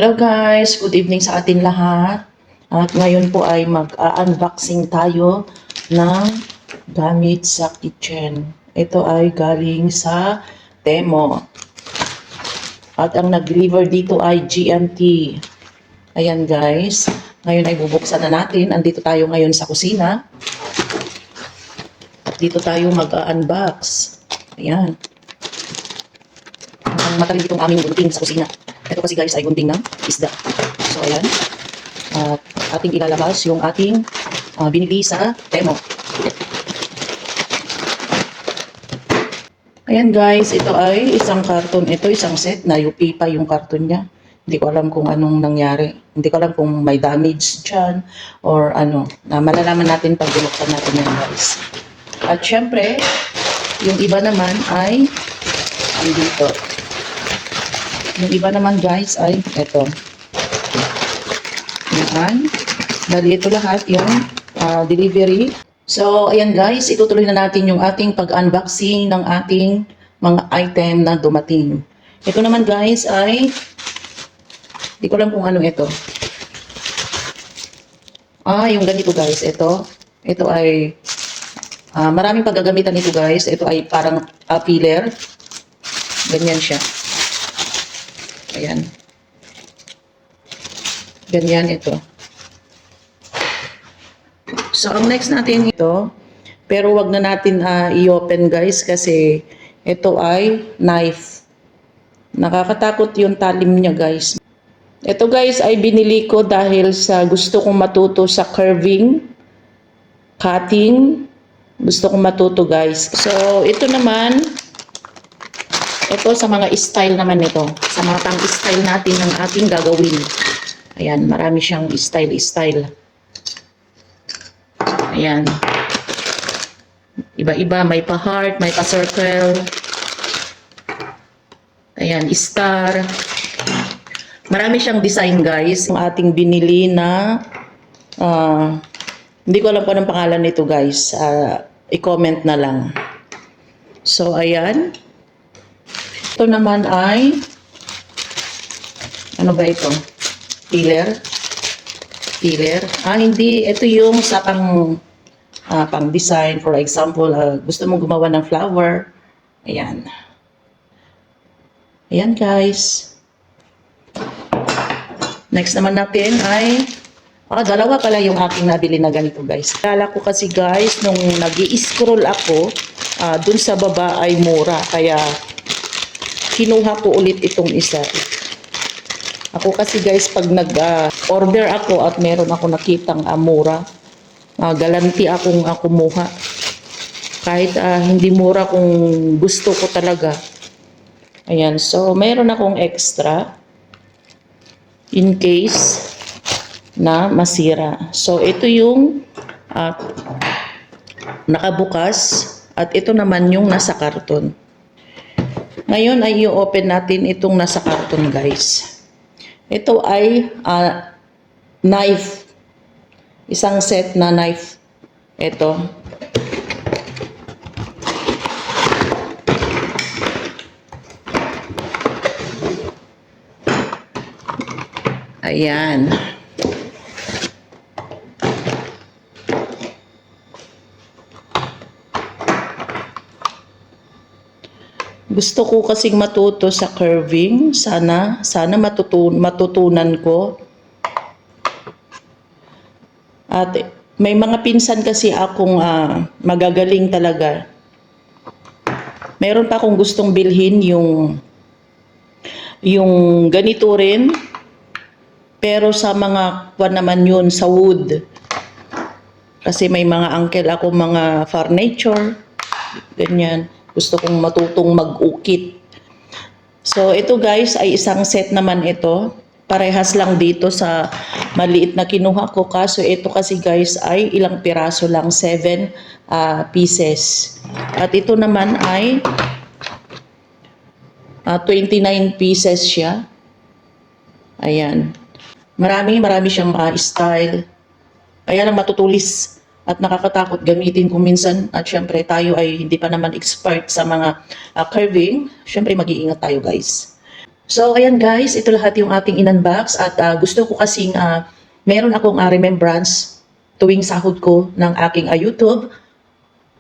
Hello guys, good evening sa atin lahat. At ngayon po ay mag-unboxing tayo ng gamit sa kitchen. Ito ay galing sa Temo. At ang nag-deliver dito ay GMT. Ayan guys, ngayon ay bubuksan na natin. Andito tayo ngayon sa kusina. At dito tayo mag-unbox. Ayan. Ang matalim itong aming gunting sa kusina. Ito kasi guys ay gunting ng isda. So ayan. At ating ilalabas yung ating binili sa Temo. Ayan guys, ito ay isang karton. Ito isang set na UP pa yung karton niya. Hindi ko alam kung anong nangyari. Hindi ko alam kung may damage dyan or ano. Malalaman natin pag binuksan natin yan guys. At syempre, yung iba naman ay andito. Yung iba naman guys ay ito. Yan. Bali ito lahat yung delivery. So ayan guys, itutuloy na natin yung ating pag-unboxing ng ating mga item na dumating. Ito naman guys ay hindi ko alam kung ano ito. Yung ganito guys, ito. Ito ay maraming paggagamitan nito guys. Ito ay parang peeler. Ganyan siya. Ayan. Ganyan ito. So, ang next natin ito, pero wag na natin i-open guys kasi ito ay knife. Nakakatakot yung talim niya guys. Ito guys ay binili ko dahil sa gusto kong matuto sa curving, cutting. Gusto kong matuto guys. So, ito naman, ito sa mga style naman ito. Sa mga pang-style natin ng ating gagawin. Ayan, marami siyang style. Ayan. Iba-iba, may pa-heart, may pa-circle. Ayan, star. Marami siyang design guys. Yung ating binili na, hindi ko alam kung anong pangalan nito guys. I-comment na lang. So, ayan. Ito naman ay, ano ba ito? Peeler. Hindi. Ito yung sa pang design. For example, gusto mong gumawa ng flower. Ayan. Ayan guys. Next naman natin ay, dalawa pala yung aking nabili na ganito guys. Kala ko kasi guys, nung nag-i-scroll ako, dun sa baba ay mura. Kaya, kinuha ko ulit itong isa. Ako kasi guys, pag nag-order ako at meron ako nakitang mura, galanti akong kumuha. Kahit hindi mura kung gusto ko talaga. Ayan, so meron akong extra in case na masira. So ito yung nakabukas at ito naman yung nasa karton. Ngayon ay i-open natin itong nasa karton guys. Ito ay knife. Isang set na knife. Ito. Ayan. Gusto ko kasing matuto sa curving. Sana matutunan ko. At may mga pinsan kasi akong magagaling talaga. Meron pa akong gustong bilhin yung ganito rin. Pero sa mga naman yun sa wood. Kasi may mga uncle ako mga furniture. Ganyan. Gusto kong matutong mag-ukit. So, ito guys ay isang set naman ito. Parehas lang dito sa maliit na kinuha ko. Kaso ito kasi guys ay ilang piraso lang. 7 pieces. At ito naman ay 29 pieces siya. Ayan. Marami siyang style. Kaya lang matutulis. At nakakatakot gamitin kung minsan. At syempre tayo ay hindi pa naman expert sa mga curving. Syempre mag-iingat tayo guys. So, ayan guys, ito lahat yung aking in-unbox at gusto ko kasing meron akong remembrance tuwing sahod ko ng aking YouTube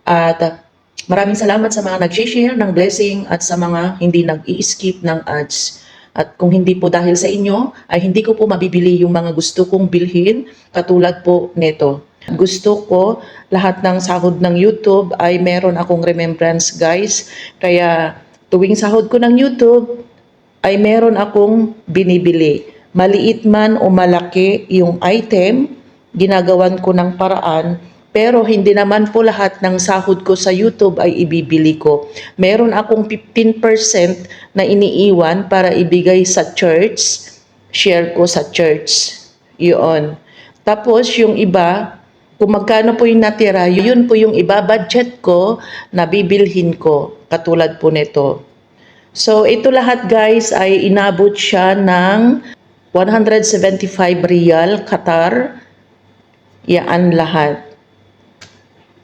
at maraming salamat sa mga nag-share ng blessing at sa mga hindi nag-i-skip ng ads. At kung hindi po dahil sa inyo, ay hindi ko po mabibili yung mga gusto kong bilhin katulad po nito. Gusto ko lahat ng sahod ng YouTube ay meron akong remembrance guys. Kaya tuwing sahod ko ng YouTube ay meron akong binibili. Maliit man o malaki yung item, ginagawan ko ng paraan, pero hindi naman po lahat ng sahod ko sa YouTube ay ibibili ko. Meron akong 15% na iniiwan para ibigay sa church, share ko sa church. Yun. Tapos yung iba, kung magkano po yung natira, yun po yung iba-budget ko na bibilhin ko. Katulad po nito. So ito lahat guys ay inabot siya ng 175 riyal Qatar. Yan lahat.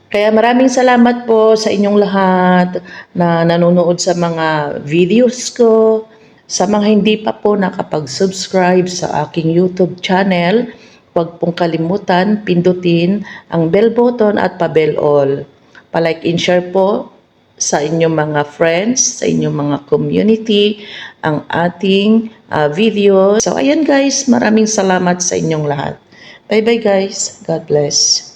Kaya maraming salamat po sa inyong lahat na nanonood sa mga videos ko. Sa mga hindi pa po nakapag-subscribe sa aking YouTube channel, huwag pong kalimutan pindutin ang bell button at pa-bell all. Pa-like and share po sa inyong mga friends, sa inyong mga community, ang ating video. So ayan guys, maraming salamat sa inyong lahat. Bye bye guys. God bless.